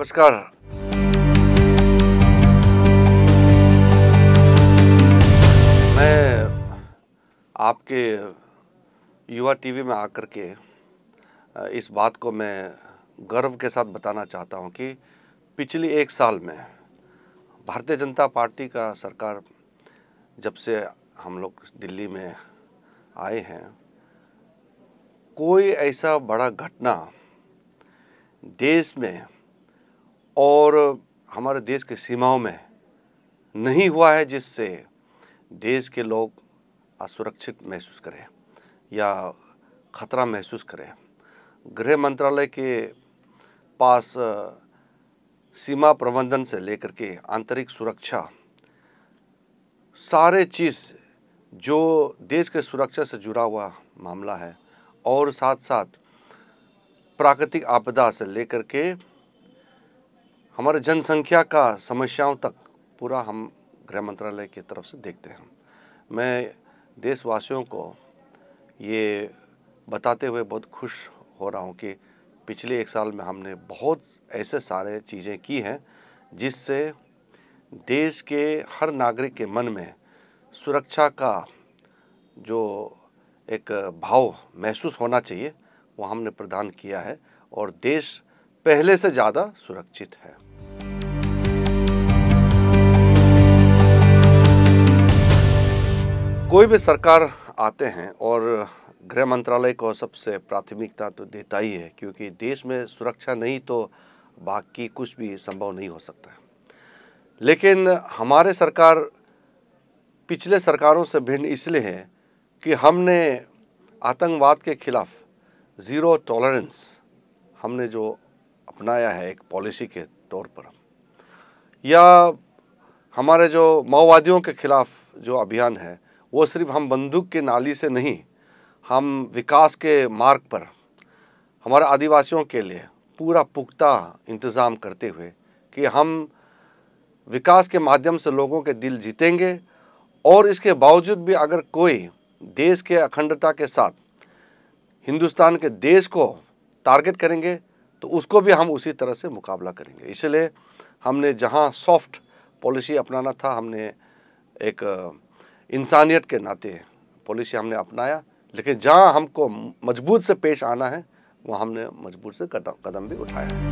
नमस्कार। मैं आपके युवा टीवी में आकर के इस बात को मैं गर्व के साथ बताना चाहता हूं कि पिछले 1 साल में भारतीय जनता पार्टी का सरकार जब से हम लोग दिल्ली में आए हैं, कोई ऐसा बड़ा घटना देश में और हमारे देश की सीमाओं में नहीं हुआ है जिससे देश के लोग असुरक्षित महसूस करें या खतरा महसूस करें। गृह मंत्रालय के पास सीमा प्रबंधन से लेकर के आंतरिक सुरक्षा, सारे चीज़ जो देश के सुरक्षा से जुड़ा हुआ मामला है और साथ साथ प्राकृतिक आपदा से लेकर के हमारे जनसंख्या का समस्याओं तक पूरा हम गृह मंत्रालय की तरफ से देखते हैं। मैं देशवासियों को ये बताते हुए बहुत खुश हो रहा हूँ कि पिछले 1 साल में हमने बहुत ऐसे सारे चीज़ें की हैं जिससे देश के हर नागरिक के मन में सुरक्षा का जो एक भाव महसूस होना चाहिए वो हमने प्रदान किया है और देश पहले से ज़्यादा सुरक्षित है। कोई भी सरकार आते हैं और गृह मंत्रालय को सबसे प्राथमिकता तो देता ही है, क्योंकि देश में सुरक्षा नहीं तो बाकी कुछ भी संभव नहीं हो सकता है। लेकिन हमारे सरकार पिछले सरकारों से भिन्न इसलिए है कि हमने आतंकवाद के खिलाफ ज़ीरो टॉलरेंस हमने जो अपनाया है एक पॉलिसी के तौर पर, या हमारे जो माओवादियों के खिलाफ जो अभियान है वो सिर्फ हम बंदूक की नाली से नहीं, हम विकास के मार्ग पर हमारे आदिवासियों के लिए पूरा पुख्ता इंतज़ाम करते हुए कि हम विकास के माध्यम से लोगों के दिल जीतेंगे और इसके बावजूद भी अगर कोई देश के अखंडता के साथ हिंदुस्तान के देश को टारगेट करेंगे तो उसको भी हम उसी तरह से मुकाबला करेंगे। इसलिए हमने जहां सॉफ्ट पॉलिसी अपनाना था, हमने एक इंसानियत के नाते पॉलिसी हमने अपनाया, लेकिन जहां हमको मजबूत से पेश आना है वहाँ हमने मजबूत से कदम भी उठाया है।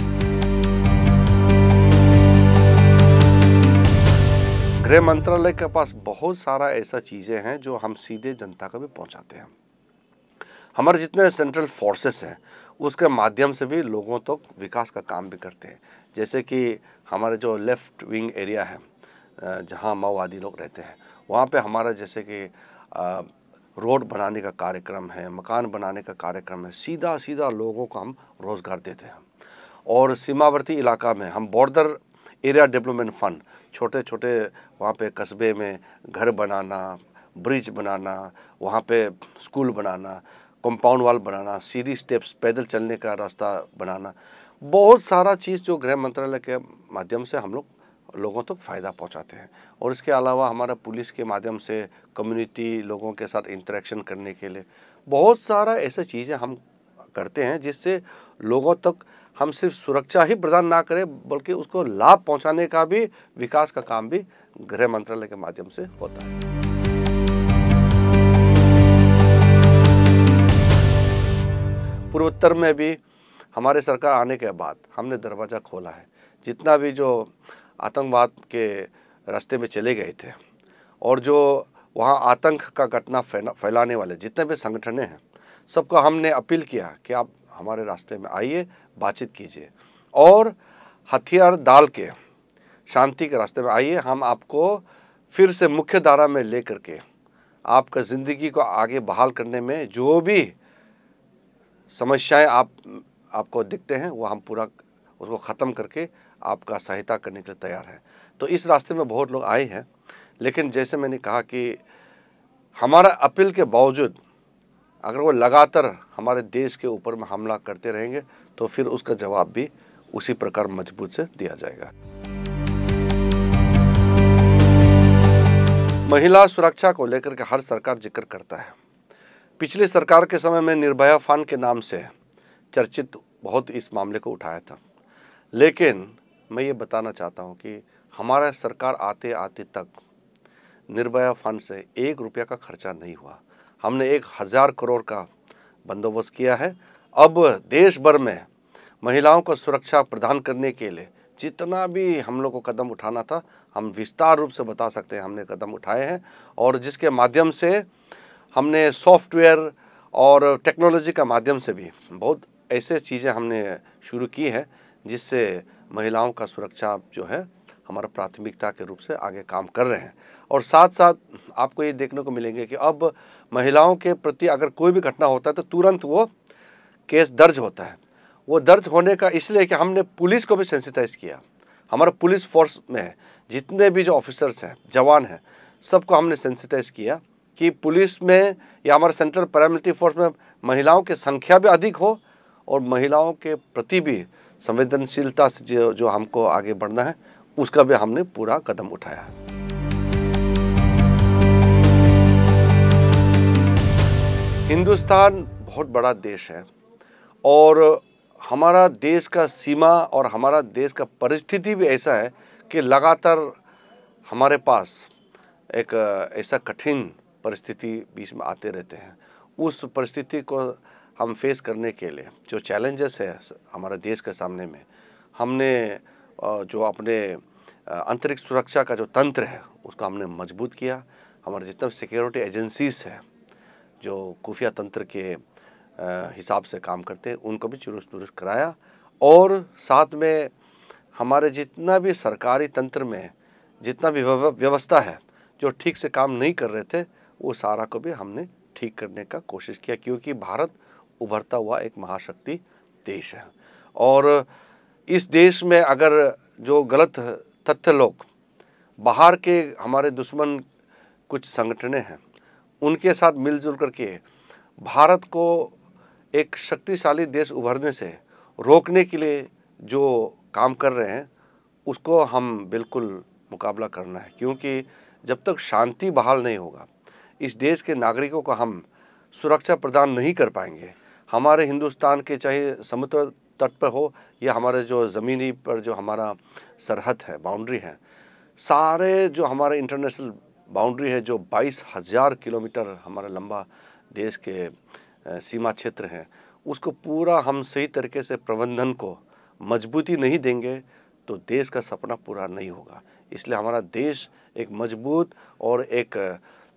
गृह मंत्रालय के पास बहुत सारा ऐसा चीज़ें हैं जो हम सीधे जनता को भी पहुंचाते हैं। हमारे जितने सेंट्रल फोर्सेस हैं उसके माध्यम से भी लोगों तक विकास का काम भी करते हैं। जैसे कि हमारे जो लेफ़्ट विंग एरिया है जहां माओवादी लोग रहते हैं, वहाँ पे हमारा जैसे कि रोड बनाने का कार्यक्रम है, मकान बनाने का कार्यक्रम है, सीधा सीधा लोगों को हम रोज़गार देते हैं। और सीमावर्ती इलाका में हम बॉर्डर एरिया डेवलपमेंट फ़ंड, छोटे छोटे वहाँ पे कस्बे में घर बनाना, ब्रिज बनाना, वहाँ पे स्कूल बनाना, कंपाउंड वाल बनाना, सीढ़ी स्टेप्स, पैदल चलने का रास्ता बनाना, बहुत सारा चीज़ जो गृह मंत्रालय के माध्यम से हम लोग लोगों तक फ़ायदा पहुंचाते हैं। और इसके अलावा हमारा पुलिस के माध्यम से कम्युनिटी लोगों के साथ इंटरेक्शन करने के लिए बहुत सारा ऐसे चीज़ें हम करते हैं जिससे लोगों तक हम सिर्फ सुरक्षा ही प्रदान ना करें बल्कि उसको लाभ पहुंचाने का भी, विकास का काम भी गृह मंत्रालय के माध्यम से होता है। पूर्वोत्तर में भी हमारे सरकार आने के बाद हमने दरवाज़ा खोला है। जितना भी जो आतंकवाद के रास्ते में चले गए थे और जो वहाँ आतंक का घटना फैलाने वाले जितने भी संगठन हैं, सबको हमने अपील किया कि आप हमारे रास्ते में आइए, बातचीत कीजिए और हथियार डाल के शांति के रास्ते में आइए। हम आपको फिर से मुख्य धारा में ले करके आपका ज़िंदगी को आगे बहाल करने में जो भी समस्याएं आपको दिखते हैं वो हम पूरा उसको ख़त्म करके आपका सहायता करने के लिए तैयार है। तो इस रास्ते में बहुत लोग आए हैं, लेकिन जैसे मैंने कहा कि हमारा अपील के बावजूद अगर वो लगातार हमारे देश के ऊपर में हमला करते रहेंगे तो फिर उसका जवाब भी उसी प्रकार मजबूत से दिया जाएगा। महिला सुरक्षा को लेकर के हर सरकार जिक्र करता है। पिछली सरकार के समय में निर्भया फंड के नाम से चर्चित बहुत इस मामले को उठाया था, लेकिन मैं ये बताना चाहता हूँ कि हमारा सरकार आते आते तक निर्भया फंड से 1 रुपया का खर्चा नहीं हुआ। हमने 1000 करोड़ का बंदोबस्त किया है। अब देश भर में महिलाओं को सुरक्षा प्रदान करने के लिए जितना भी हम लोग को कदम उठाना था, हम विस्तार रूप से बता सकते हैं हमने कदम उठाए हैं, और जिसके माध्यम से हमने सॉफ्टवेयर और टेक्नोलॉजी का माध्यम से भी बहुत ऐसे चीज़ें हमने शुरू की हैं जिससे महिलाओं का सुरक्षा जो है हमारा प्राथमिकता के रूप से आगे काम कर रहे हैं। और साथ साथ आपको ये देखने को मिलेंगे कि अब महिलाओं के प्रति अगर कोई भी घटना होता है तो तुरंत वो केस दर्ज होता है। वो दर्ज होने का इसलिए कि हमने पुलिस को भी सेंसिटाइज किया। हमारा पुलिस फोर्स में जितने भी जो ऑफिसर्स हैं, जवान हैं, सबको हमने सेंसिटाइज किया कि पुलिस में या हमारे सेंट्रल पैरामिलिट्री फोर्स में महिलाओं की संख्या भी अधिक हो और महिलाओं के प्रति भी संवेदनशीलता से जो हमको आगे बढ़ना है उसका भी हमने पूरा कदम उठाया है। हिंदुस्तान बहुत बड़ा देश है और हमारा देश का सीमा और हमारा देश का परिस्थिति भी ऐसा है कि लगातार हमारे पास एक ऐसा कठिन परिस्थिति बीच में आते रहते हैं। उस परिस्थिति को हम फेस करने के लिए जो चैलेंजेस है हमारे देश के सामने में, हमने जो अपने अंतरिक्ष सुरक्षा का जो तंत्र है उसको हमने मजबूत किया। हमारे जितने सिक्योरिटी एजेंसीज है जो खुफिया तंत्र के हिसाब से काम करते हैं उनको भी चुरुस्त दुरुस्त कराया, और साथ में हमारे जितना भी सरकारी तंत्र में जितना भी व्यवस्था है जो ठीक से काम नहीं कर रहे थे वो सारा को भी हमने ठीक करने का कोशिश किया, क्योंकि भारत उभरता हुआ एक महाशक्ति देश है। और इस देश में अगर जो गलत तथ्य लोग बाहर के हमारे दुश्मन कुछ संगठनें हैं उनके साथ मिलजुल करके भारत को एक शक्तिशाली देश उभरने से रोकने के लिए जो काम कर रहे हैं उसको हम बिल्कुल मुकाबला करना है, क्योंकि जब तक शांति बहाल नहीं होगा इस देश के नागरिकों को हम सुरक्षा प्रदान नहीं कर पाएंगे। हमारे हिंदुस्तान के चाहे समुद्र तट पर हो या हमारे जो ज़मीनी पर जो हमारा सरहद है, बाउंड्री है, सारे जो हमारे इंटरनेशनल बाउंड्री है जो 22,000 किलोमीटर हमारा लंबा देश के सीमा क्षेत्र है, उसको पूरा हम सही तरीके से प्रबंधन को मजबूती नहीं देंगे तो देश का सपना पूरा नहीं होगा। इसलिए हमारा देश एक मजबूत और एक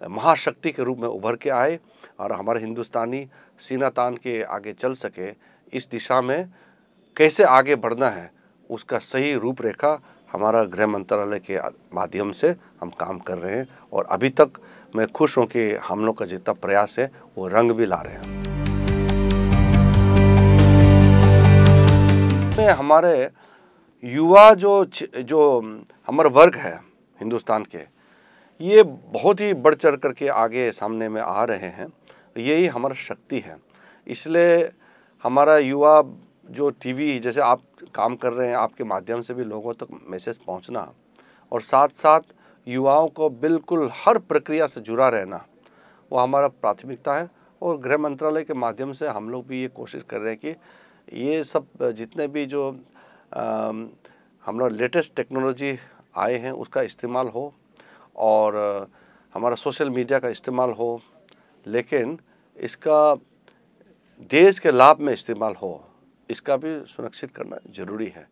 महाशक्ति के रूप में उभर के आए और हमारे हिंदुस्तानी सीना तान के आगे चल सके। इस दिशा में कैसे आगे बढ़ना है उसका सही रूपरेखा हमारा गृह मंत्रालय के माध्यम से हम काम कर रहे हैं, और अभी तक मैं खुश हूं कि हम लोग का जितना प्रयास है वो रंग भी ला रहे हैं। हमारे युवा जो हमारा वर्ग है हिंदुस्तान के, ये बहुत ही बढ़ चढ़ करके आगे सामने में आ रहे हैं। यही हमारा शक्ति है। इसलिए हमारा युवा जो टीवी जैसे आप काम कर रहे हैं, आपके माध्यम से भी लोगों तक मैसेज पहुंचना, और साथ साथ युवाओं को बिल्कुल हर प्रक्रिया से जुड़ा रहना, वो हमारा प्राथमिकता है। और गृह मंत्रालय के माध्यम से हम लोग भी ये कोशिश कर रहे हैं कि ये सब जितने भी जो हम लोग लेटेस्ट टेक्नोलॉजी आए हैं उसका इस्तेमाल हो और हमारा सोशल मीडिया का इस्तेमाल हो, लेकिन इसका देश के लाभ में इस्तेमाल हो, इसका भी सुनिश्चित करना ज़रूरी है।